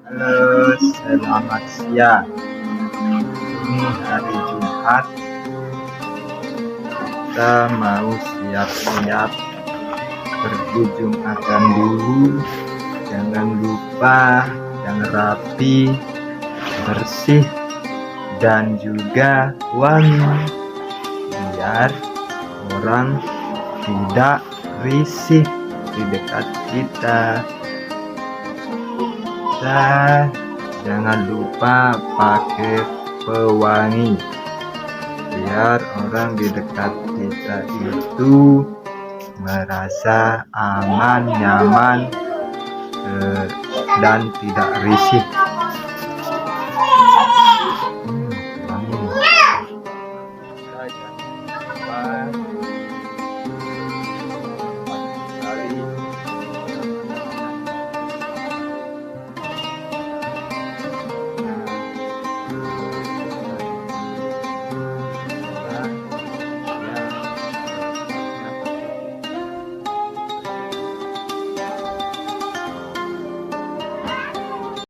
Halo, selamat siang. Ini hari Jumat. Kita mau siap-siap pergi Jumatan dulu. Jangan lupa yang rapi, bersih, dan juga wangi, biar orang tidak risih di dekat kita. Dan jangan lupa pakai pewangi, biar orang di dekat kita itu merasa aman, nyaman, dan tidak risih.